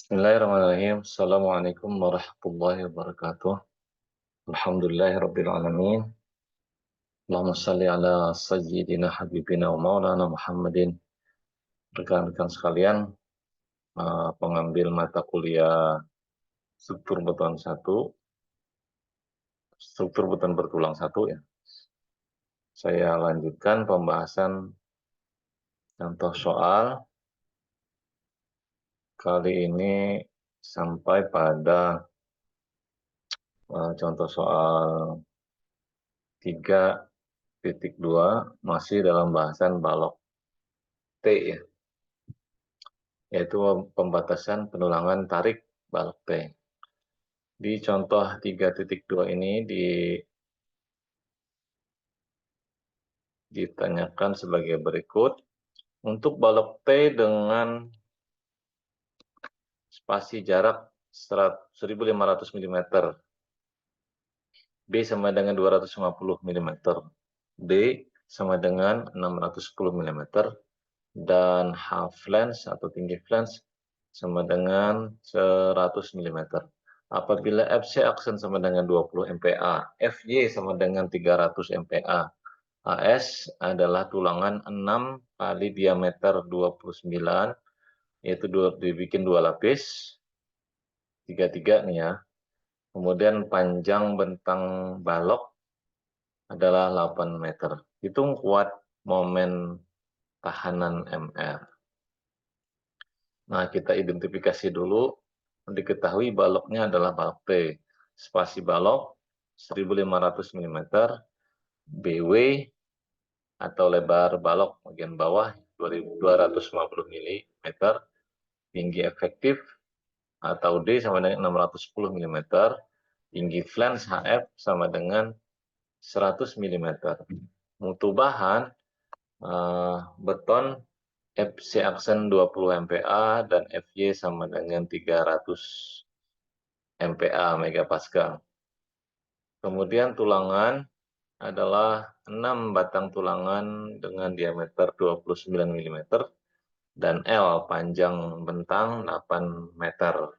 Bismillahirrahmanirrahim. Assalamualaikum warahmatullahi wabarakatuh. Alhamdulillahirabbil alamin. Allahumma shalli ala sayyidina habibina wa maulana Muhammadin. Rekan-rekan sekalian, pengambil mata kuliah struktur batuan 1, struktur batuan bertulang 1 ya. Saya lanjutkan pembahasan contoh soal. Kali ini sampai pada contoh soal 3.2, masih dalam bahasan balok T ya, yaitu pembatasan pendulangan tarik balok T. Di contoh 3.2 ini ditanyakan sebagai berikut. Untuk balok T dengan spasi jarak 1.500 mm, B sama dengan 250 mm, D sama dengan 610 mm, dan half flange atau tinggi flange sama dengan 100 mm. Apabila FC aksen sama dengan 20 MPa, FY sama dengan 300 MPa, AS adalah tulangan 6 kali diameter 29, yaitu dibikin 2 lapis, 33 nih ya. Kemudian panjang bentang balok adalah 8 meter. Hitung kuat momen tahanan MR. Nah, kita identifikasi dulu. Diketahui baloknya adalah balok T. Spasi balok 1.500 mm, BW atau lebar balok bagian bawah 250 mm, tinggi efektif atau D sama dengan 610 mm, tinggi flange HF sama dengan 100 mm. Mutu bahan beton FC aksen 20 MPa dan FY sama dengan 300 MPa megapascal. Kemudian tulangan adalah 6 batang tulangan dengan diameter 29 mm dan L panjang bentang 8 meter.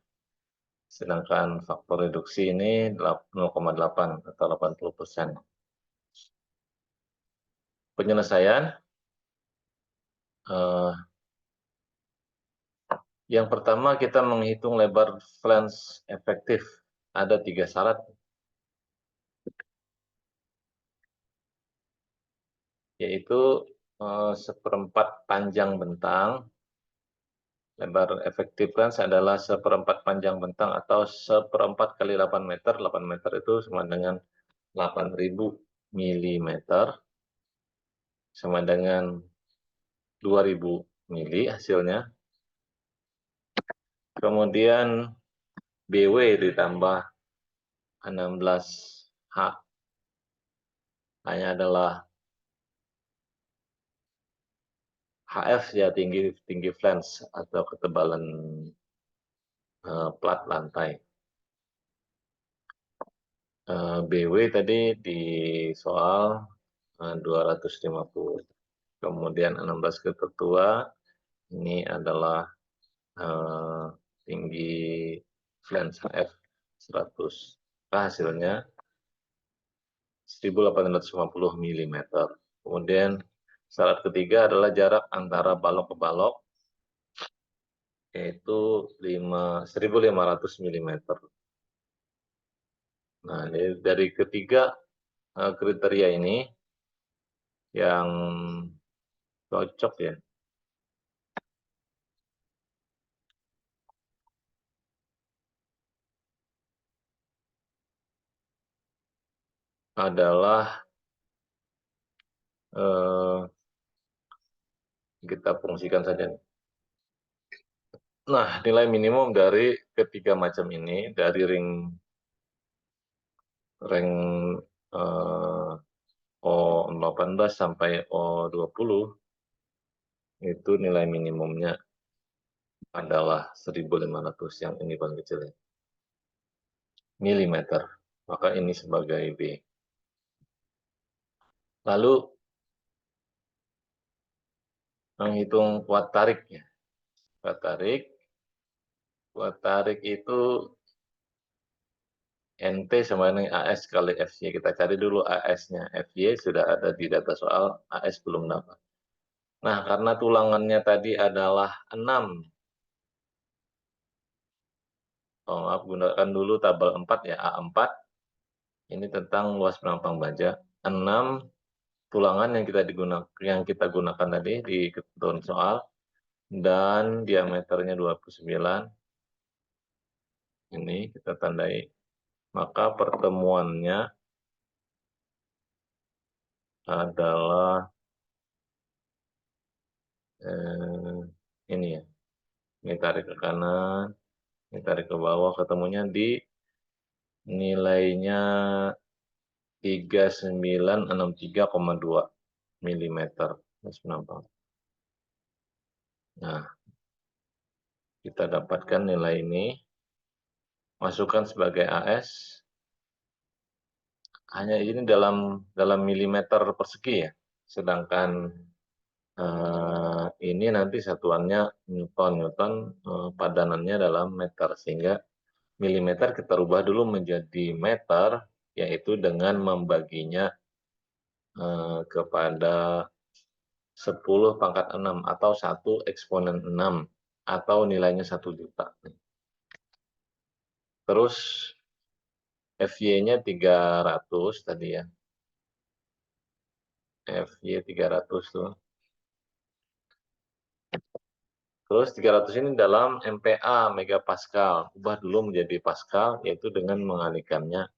Sedangkan faktor reduksi ini 0,8 atau 80%. Penyelesaian yang pertama kita menghitung lebar flange efektif. Ada 3 syarat, yaitu seperempat panjang bentang. Lebar efektif flange adalah seperempat panjang bentang atau seperempat kali 8 meter. 8 meter itu sama dengan 8.000 mm, sama dengan 2.000 mili hasilnya. Kemudian BW ditambah 16H, hanya adalah HF ya, tinggi flange atau ketebalan plat lantai. BW tadi di soal 250. Kemudian 16 ketua ini adalah tinggi flange HF 100. Hasilnya 1.850 mm. Kemudian syarat ketiga adalah jarak antara balok ke balok, yaitu 1.500 mm. Nah, dari ketiga kriteria ini yang cocok ya. Adalah kita fungsikan saja. Nah, nilai minimum dari ketiga macam ini, dari ring O18 sampai O20, itu nilai minimumnya adalah 1.500, yang ini paling kecil ya, milimeter. Maka ini sebagai B. Lalu menghitung kuat tarik ya. Kuat tarik Buat tarik itu NT sama dengan AS kali FY. Kita cari dulu AS-nya. FY sudah ada di data soal, AS belum dapat. Nah, karena tulangannya tadi adalah 6. Oh, maaf, gunakan dulu tabel 4 ya, A4. Ini tentang luas penampang baja. 6 tulangan yang kita gunakan tadi di ketentuan soal, dan diameternya 29. Ini kita tandai. Maka pertemuannya adalah ini ya. Ini tarik ke kanan, ini tarik ke bawah, ketemunya di nilainya 3963,2 mm. Nah, kita dapatkan nilai ini, masukkan sebagai AS, hanya ini dalam milimeter persegi ya, sedangkan ini nanti satuannya Newton. Padanannya dalam meter, sehingga milimeter kita rubah dulu menjadi meter, yaitu dengan membaginya kepada 10 pangkat 6 atau 1 eksponen 6 atau nilainya 1 juta. Terus FY-nya 300 tadi ya. FY 300 tuh. Terus 300 ini dalam MPa, megapascal. Ubah dulu menjadi pascal, yaitu dengan mengalihkannya.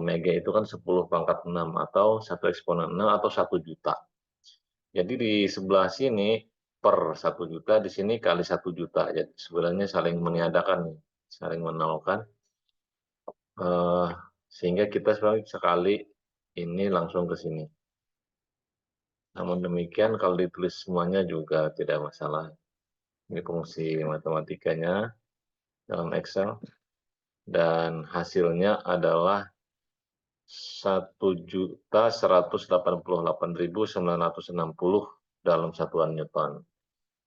Mega itu kan 10 pangkat 6 atau 1 eksponen 6 atau 1 juta. Jadi di sebelah sini per 1 juta, di sini kali 1 juta. Jadi sebenarnya saling meniadakan, saling menolkan. Sehingga kita sebenarnya sekali ini langsung ke sini. Namun demikian kalau ditulis semuanya juga tidak masalah. Ini fungsi matematikanya dalam Excel. Dan hasilnya adalah 1.188.960 dalam satuan Newton.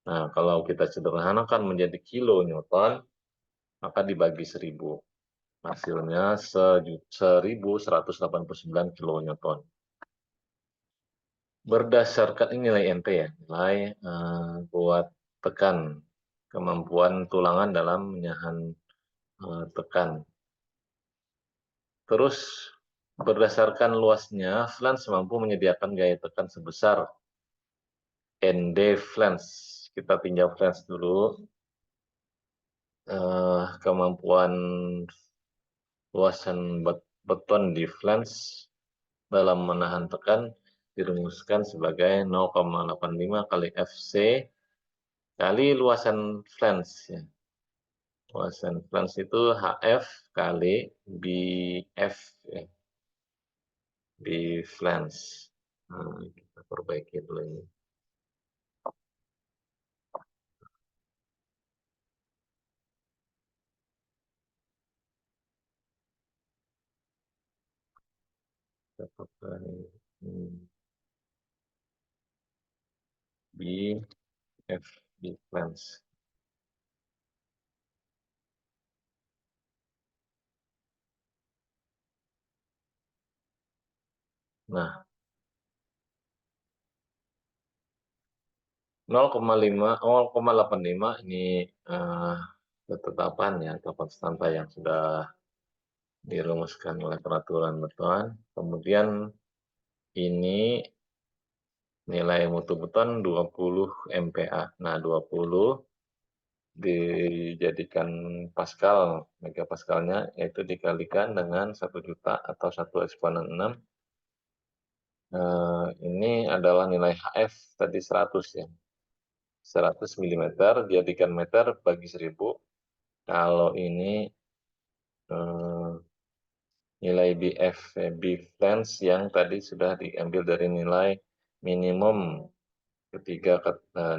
Nah, kalau kita sederhanakan menjadi kilo Newton, maka dibagi 1000. Hasilnya 1.189 kilo Newton. Berdasarkan ini nilai NT ya, nilai buat tekan, kemampuan tulangan dalam menyahan tekan. Terus berdasarkan luasnya, flange mampu menyediakan gaya tekan sebesar ND flange. Kita tinjau flange dulu. Kemampuan luasan beton di flange dalam menahan tekan dirumuskan sebagai 0,85 kali FC kali luasan flange. Ya. Luasan flange itu HF kali BF. Ya. Di flange. Nah, kita perbaiki dulu ini. BF di flange. Nah, 0,85 ini ketetapan ya, atau konstanta yang sudah dirumuskan oleh peraturan beton. Kemudian ini nilai mutu beton 20 MPa. Nah, 20 dijadikan pascal, megapaskalnya, yaitu dikalikan dengan 1 juta atau 1 eksponen 6. Ini adalah nilai HF tadi 100 ya. 100 mm jadikan meter bagi 1000. Kalau ini nilai BF, B-flange yang tadi sudah diambil dari nilai minimum ketiga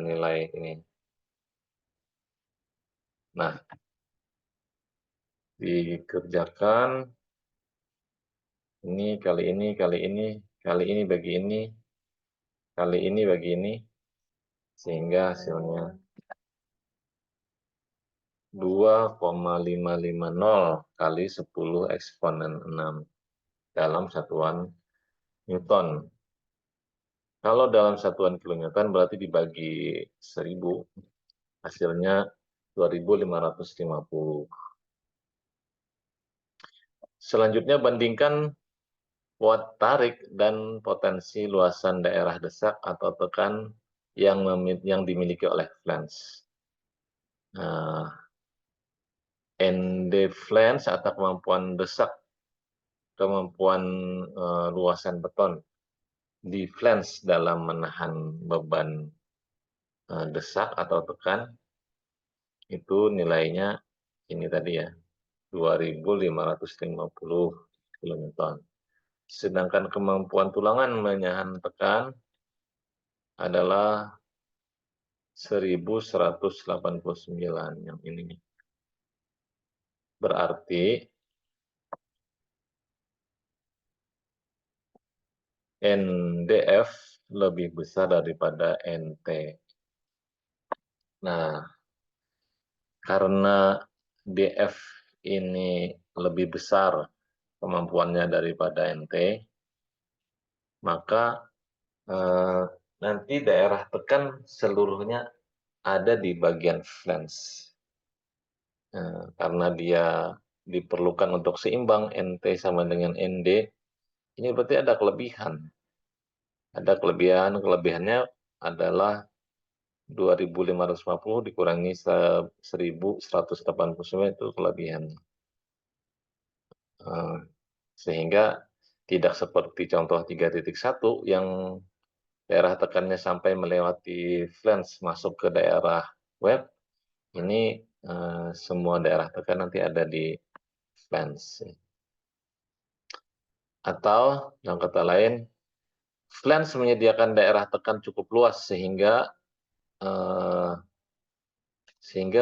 nilai ini. Nah, dikerjakan ini kali ini, kali ini, kali ini bagi ini, kali ini bagi ini, sehingga hasilnya 2,550 kali 10 eksponen 6 dalam satuan Newton. Kalau dalam satuan kilonewton berarti dibagi 1000, hasilnya 2550. Selanjutnya bandingkan watt tarik dan potensi luasan daerah desak atau tekan yang dimiliki oleh flange. Nah, ND flange atau kemampuan desak, kemampuan luasan beton di flange dalam menahan beban desak atau tekan, itu nilainya ini tadi ya, 2550 kN. Sedangkan kemampuan tulangan menahan tekan adalah 1189 yang ini. Berarti NDF lebih besar daripada NT. Nah, karena DF ini lebih besar kemampuannya daripada NT, maka nanti daerah tekan seluruhnya ada di bagian flange. Karena dia diperlukan untuk seimbang NT sama dengan ND, ini berarti ada kelebihan. Ada kelebihan, kelebihannya adalah 2550 dikurangi 1189 itu kelebihan. Sehingga tidak seperti contoh 3.1 yang daerah tekannya sampai melewati flange masuk ke daerah web. Ini semua daerah tekan nanti ada di flange. Atau yang kata lain, flange menyediakan daerah tekan cukup luas sehingga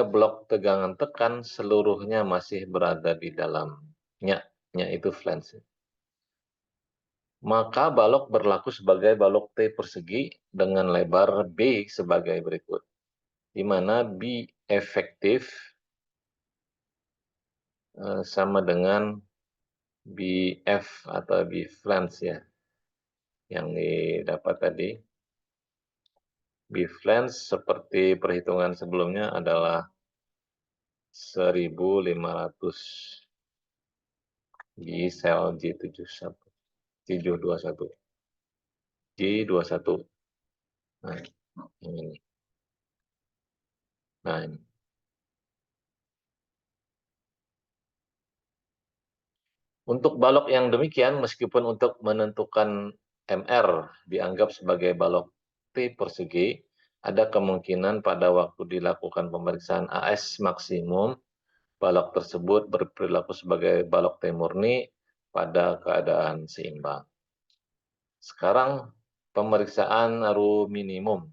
blok tegangan tekan seluruhnya masih berada di dalamnya, itu flange. Maka balok berlaku sebagai balok T persegi dengan lebar B sebagai berikut, di mana B efektif sama dengan BF atau B flange ya, yang didapat tadi. B flange seperti perhitungan sebelumnya adalah 1500 di sel J721. J21. Nah, ini. Nah, ini. Untuk balok yang demikian, meskipun untuk menentukan MR dianggap sebagai balok T persegi, ada kemungkinan pada waktu dilakukan pemeriksaan AS maksimum, balok tersebut berperilaku sebagai balok T murni pada keadaan seimbang. Sekarang pemeriksaan ARU minimum.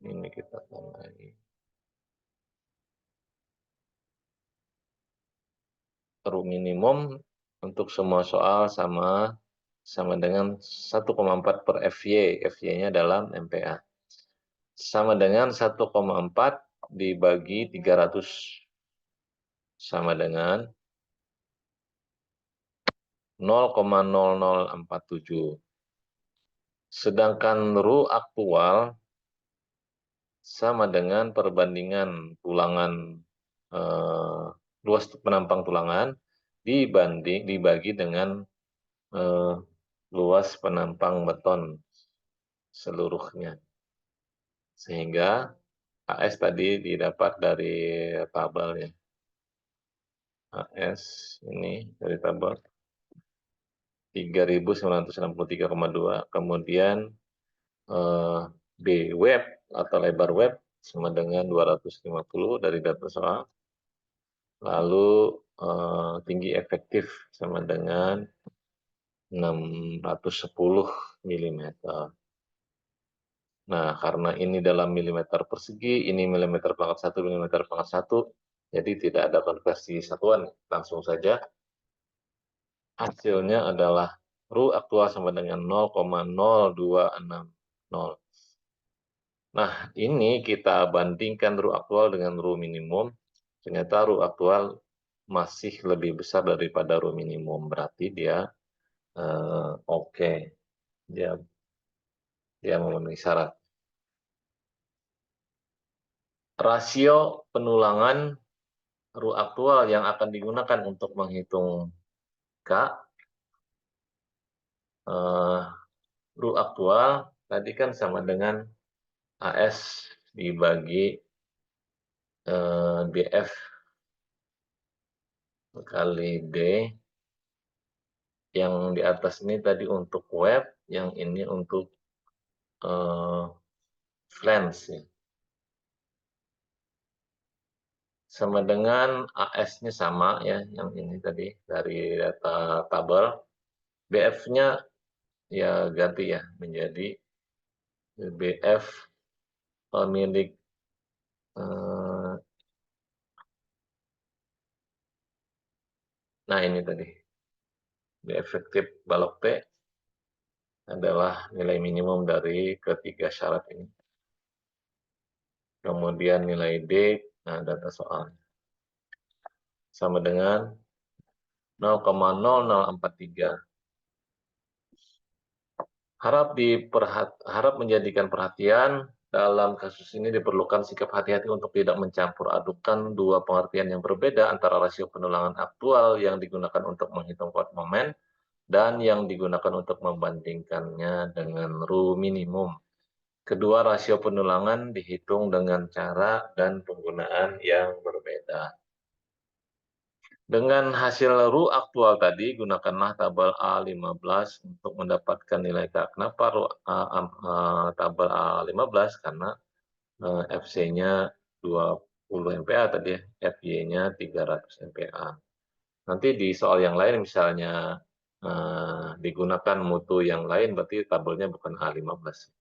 Ini kita lagi. ARU minimum untuk semua soal sama dengan 1,4 per FY. FY-nya dalam MPA. Sama dengan 1,4 dibagi 300. Sama dengan 0,0047. Sedangkan RU aktual sama dengan perbandingan tulangan luas penampang tulangan dibagi dengan luas penampang beton seluruhnya. Sehingga AS tadi didapat dari tabel ya. AS ini dari tabel 3.963,2. Kemudian B web atau lebar web sama dengan 250 dari data soal. Lalu tinggi efektif sama dengan 610 mm. Nah, karena ini dalam milimeter persegi, ini milimeter pangkat 1, milimeter pangkat 1, jadi tidak ada konversi satuan. Langsung saja, hasilnya adalah RU aktual sama dengan 0,0260. Nah, ini kita bandingkan RU aktual dengan RU minimum. Ternyata RU aktual masih lebih besar daripada RU minimum. Berarti dia oke. Dia dia memenuhi syarat. Rasio penulangan RU aktual yang akan digunakan untuk menghitung K, eh, RU aktual tadi kan sama dengan AS dibagi BF kali D, yang di atas ini tadi untuk web, yang ini untuk Flens, ya. Sama dengan AS-nya sama ya, yang ini tadi dari data tabel. BF-nya ya ganti ya menjadi BF milik nah ini tadi efektif balok T adalah nilai minimum dari ketiga syarat ini. Kemudian nilai D, nah data soal sama dengan 0,0043. Harap menjadikan perhatian dalam kasus ini diperlukan sikap hati-hati untuk tidak mencampur adukan dua pengertian yang berbeda antara rasio penulangan aktual yang digunakan untuk menghitung kuat momen dan yang digunakan untuk membandingkannya dengan RU minimum. Kedua rasio penulangan dihitung dengan cara dan penggunaan yang berbeda. Dengan hasil RU aktual tadi, gunakanlah tabel A15 untuk mendapatkan nilai K. Kenapa tabel A15? Karena FC-nya 20 MPa tadi ya, FY-nya 300 MPa. Nanti di soal yang lain misalnya digunakan mutu yang lain, berarti tabelnya bukan A15.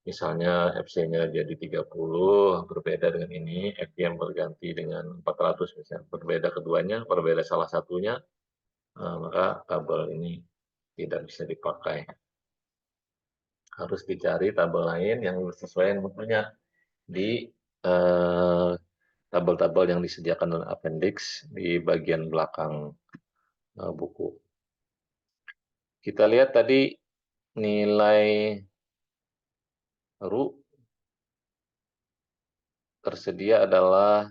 Misalnya FC-nya jadi 30, berbeda dengan ini, FY yang berganti dengan 400 misalnya. Berbeda keduanya, berbeda salah satunya, maka tabel ini tidak bisa dipakai. Harus dicari tabel lain yang sesuai mutunya di tabel-tabel yang disediakan dalam appendix di bagian belakang buku. Kita lihat tadi nilai RU tersedia adalah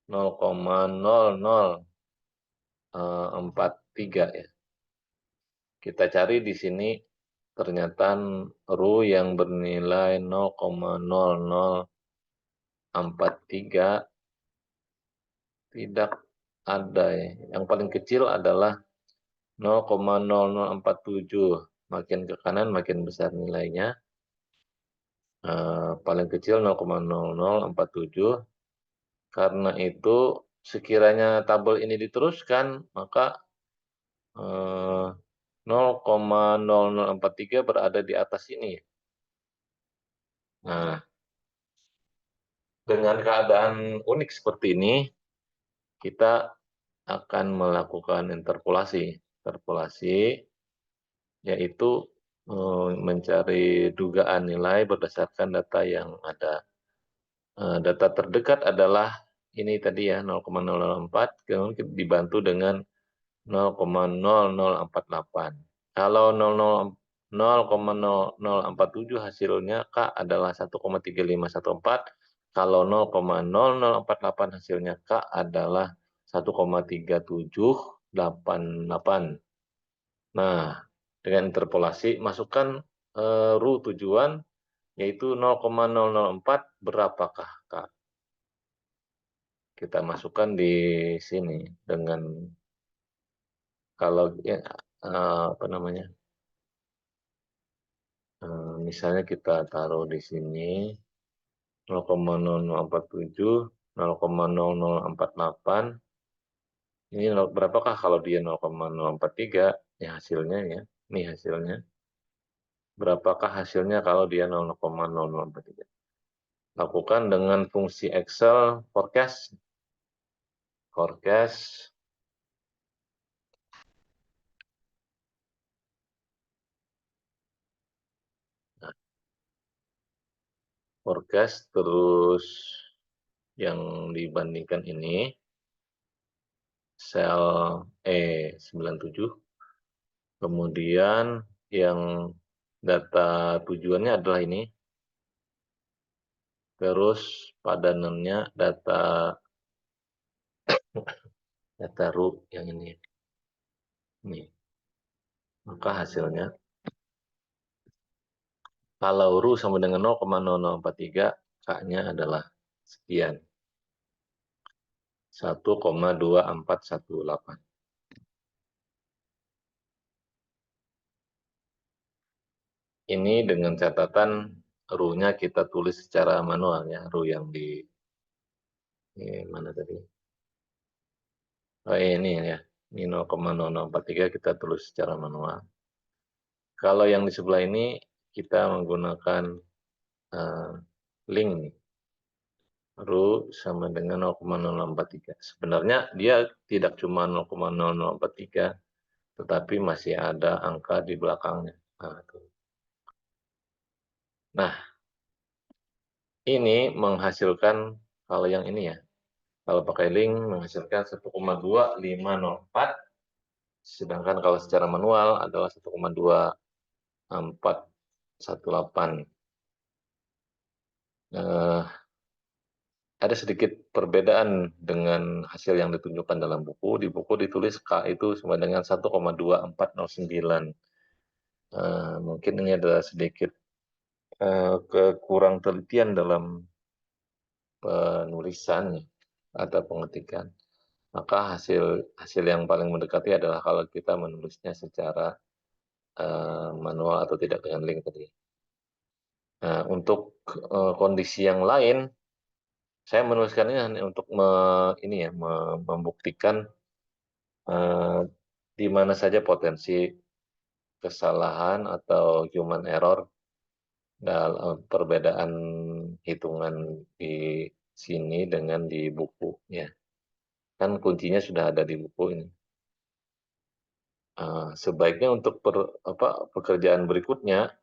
0,0043 ya. Kita cari di sini ternyata RU yang bernilai 0,0043 tidak ada ya. Yang paling kecil adalah 0,0047. Makin ke kanan makin besar nilainya. Paling kecil 0,0047. Karena itu sekiranya tabel ini diteruskan, maka 0,0043 berada di atas ini. Nah, dengan keadaan unik seperti ini, kita akan melakukan interpolasi. Interpolasi yaitu mencari dugaan nilai berdasarkan data yang ada. Data terdekat adalah ini tadi ya 0,004, kemudian dibantu dengan 0,0048. Kalau 0,0047 hasilnya K adalah 1,3514. Kalau 0,0048 hasilnya K adalah 1,3788. Nah, dengan interpolasi masukkan RU tujuan yaitu 0,004 berapakah K? Kita masukkan di sini dengan kalau ya, apa namanya? Misalnya kita taruh di sini 0,0047, 0,0048. Ini berapakah kalau dia 0,043? Ya hasilnya ya. Ini hasilnya. Berapakah hasilnya kalau dia 0,0043? Lakukan dengan fungsi Excel forecast. Forecast. forecast, terus yang dibandingkan ini sel E97, kemudian yang data tujuannya adalah ini, terus padanannya data root yang ini. Maka hasilnya kalau RU sama dengan 0,0043, K-nya adalah sekian. 1,2418. Ini dengan catatan RU-nya kita tulis secara manual ya, RU yang di mana tadi? Oh ini ya, ini 0,0043 kita tulis secara manual. Kalau yang di sebelah ini kita menggunakan link nih. RU sama dengan 0,0043. Sebenarnya dia tidak cuma 0,0043, tetapi masih ada angka di belakangnya. Nah, ini menghasilkan, kalau yang ini ya, kalau pakai link menghasilkan 1,2504, sedangkan kalau secara manual adalah 1,2418. Ada sedikit perbedaan dengan hasil yang ditunjukkan dalam buku. Di buku ditulis K itu sama dengan 1,2409. Mungkin ini adalah sedikit kekurang telitian dalam penulisan atau pengetikan. Maka hasil yang paling mendekati adalah kalau kita menulisnya secara manual atau tidak dengan link tadi. Nah, untuk kondisi yang lain, saya menuliskannya hanya untuk membuktikan di mana saja potensi kesalahan atau human error dalam perbedaan hitungan di sini dengan di buku ya. Kan kuncinya sudah ada di buku ini. Sebaiknya untuk pekerjaan berikutnya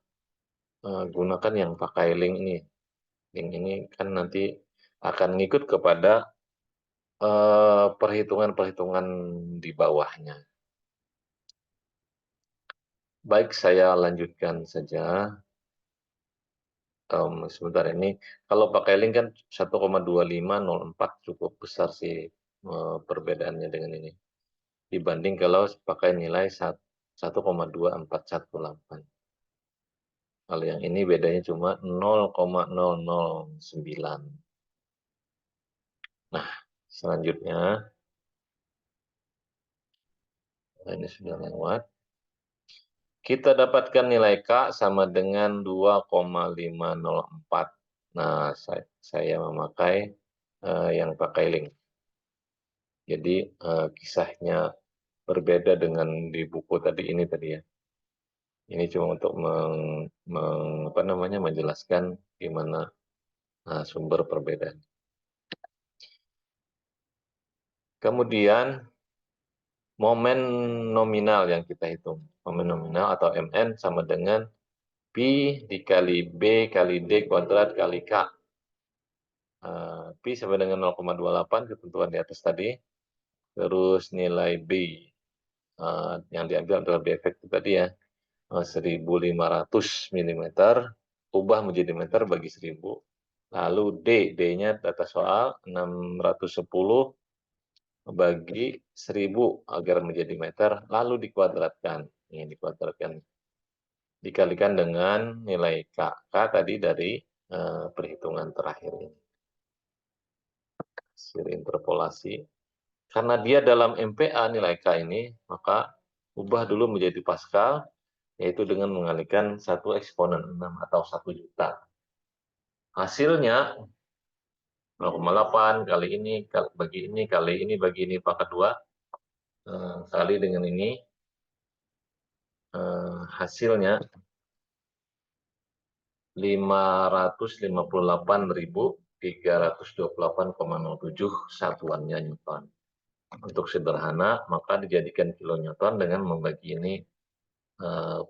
gunakan yang pakai link ini. Link ini kan nanti akan ngikut kepada perhitungan-perhitungan di bawahnya. Baik, saya lanjutkan saja. Sebentar ini, kalau pakai link kan 1,2504 cukup besar sih perbedaannya dengan ini. Dibanding kalau pakai nilai 1,2418. Kalau yang ini bedanya cuma 0,009. Nah, selanjutnya, ini sudah lewat. Kita dapatkan nilai K sama dengan 2,504. Nah, saya memakai yang pakai link. Jadi kisahnya berbeda dengan di buku tadi ini tadi ya. Ini cuma untuk menjelaskan gimana sumber perbedaan. Kemudian momen nominal yang kita hitung. Momen nominal atau MN sama dengan Pi dikali B kali D kuadrat kali K. Pi sama dengan 0,28 ketentuan di atas tadi. Terus nilai B yang diambil adalah B efektif tadi ya. 1.500 mm, ubah menjadi meter bagi 1.000. Lalu D-nya data soal 610 bagi 1.000 agar menjadi meter, lalu dikuadratkan. Ini dikuadratkan. Dikalikan dengan nilai K. K tadi dari perhitungan terakhir ini. Hasil interpolasi. Karena dia dalam MPA nilai K ini, maka ubah dulu menjadi Pascal, yaitu dengan mengalihkan 1 eksponen 6 atau 1 juta. Hasilnya 0,8 kali ini kali ini bagi ini pangkat 2 kali dengan ini hasilnya 558.328,07 satuannya Newton. Untuk sederhana, maka dijadikan kilonewton dengan membagi ini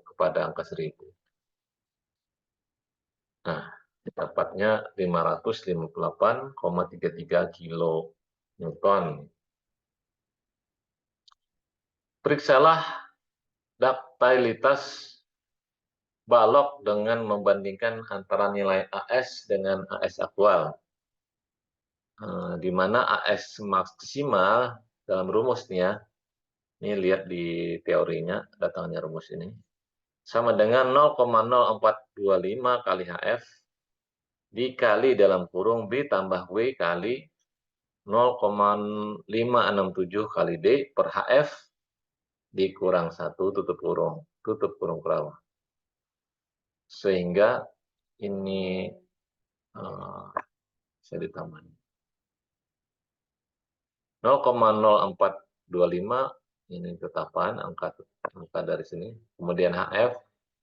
kepada angka 1.000. Nah, dapatnya 558,33 kilo Newton. Periksalah daktilitas balok dengan membandingkan antara nilai AS dengan AS aktual. Di mana AS maksimal dalam rumusnya, ini lihat di teorinya, datangnya rumus ini, sama dengan 0,0425 kali HF dikali dalam kurung B tambah W kali 0,567 kali D per HF dikurang 1 tutup kurung kerawang. Sehingga ini saya ditambah 0,0425 ini tetapan angka dari sini. Kemudian HF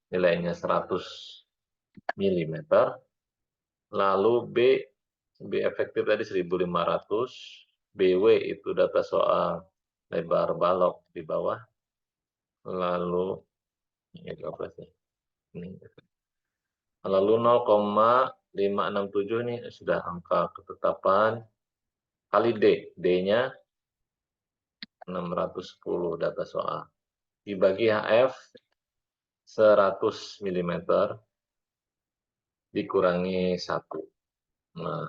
nilainya 100 mm. Lalu B efektif tadi 1500. BW itu data soal lebar balok di bawah. Lalu ini berapa sih? Lalu 0,567 ini sudah angka ketetapan kali D. D-nya 610 data soal. Dibagi HF 100 mm dikurangi 1. Nah,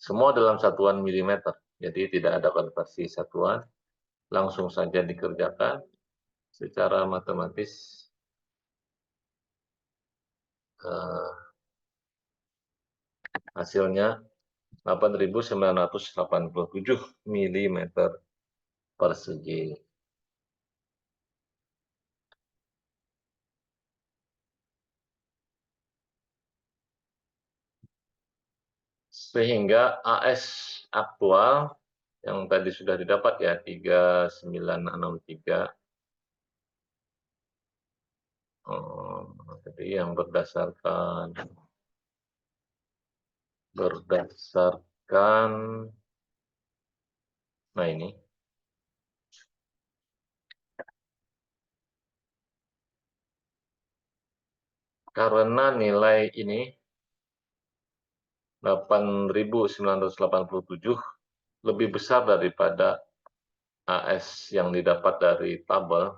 semua dalam satuan milimeter. Jadi tidak ada konversi satuan. Langsung saja dikerjakan secara matematis. Hasilnya 8.987 mm persegi. Sehingga AS aktual yang tadi sudah didapat ya 3963. Jadi yang berdasarkan nah ini karena nilai ini 8.987 lebih besar daripada AS yang didapat dari tabel,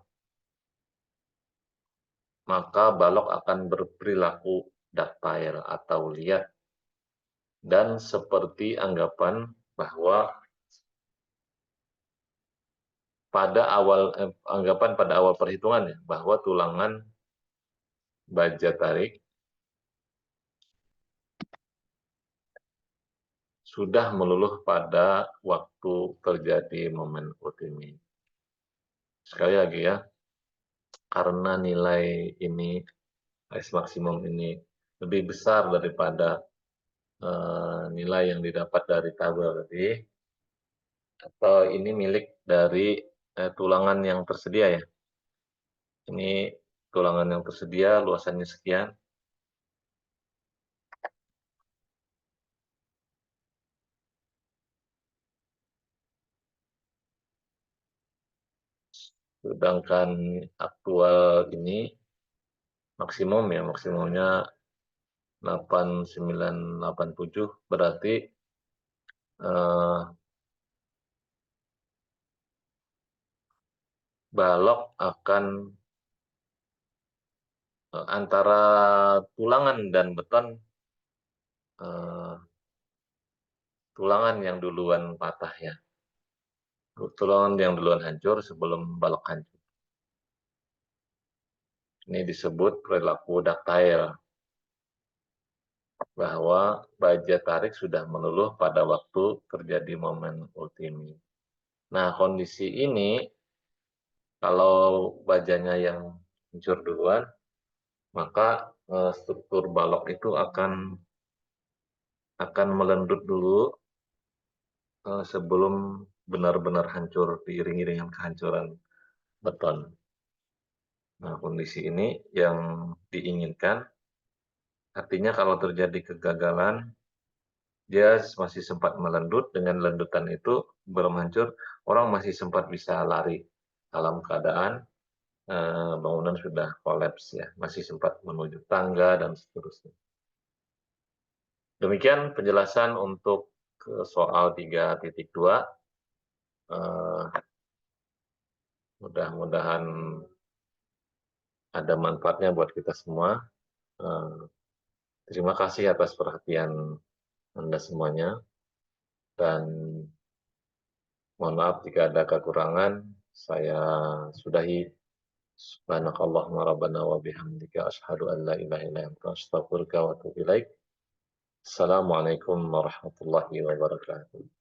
maka balok akan berperilaku ductile atau liat. Dan seperti anggapan bahwa pada awal perhitungan ya, bahwa tulangan baja tarik sudah meluluh pada waktu terjadi momen ultimi. Sekali lagi ya, karena nilai ini, S maksimum ini lebih besar daripada nilai yang didapat dari tabel tadi, atau ini milik dari tulangan yang tersedia ya. Ini tulangan yang tersedia, luasannya sekian. Sedangkan aktual ini maksimum ya, maksimumnya 8987, berarti balok akan antara tulangan dan beton, tulangan yang duluan patah ya. Tulangan yang duluan hancur sebelum balok hancur. Ini disebut perilaku ductile, bahwa baja tarik sudah meluluh pada waktu terjadi momen ultimi. Nah, kondisi ini kalau bajanya yang hancur duluan, maka struktur balok itu akan melendut dulu sebelum benar-benar hancur diiringi dengan kehancuran beton. Nah, kondisi ini yang diinginkan, artinya kalau terjadi kegagalan, dia masih sempat melendut, dengan lendutan itu belum hancur, orang masih sempat bisa lari dalam keadaan bangunan sudah kolaps ya, masih sempat menuju tangga dan seterusnya. Demikian penjelasan untuk soal 3.2. Mudah-mudahan ada manfaatnya buat kita semua. Eh, Terima kasih atas perhatian Anda semuanya, dan mohon maaf jika ada kekurangan. Saya sudahi. Subhanakallahumma rabbana wa bihamdika asyhadu an la ilaha illa anta astaghfiruka wa atubu ilaik. Assalamualaikum warahmatullahi wabarakatuh.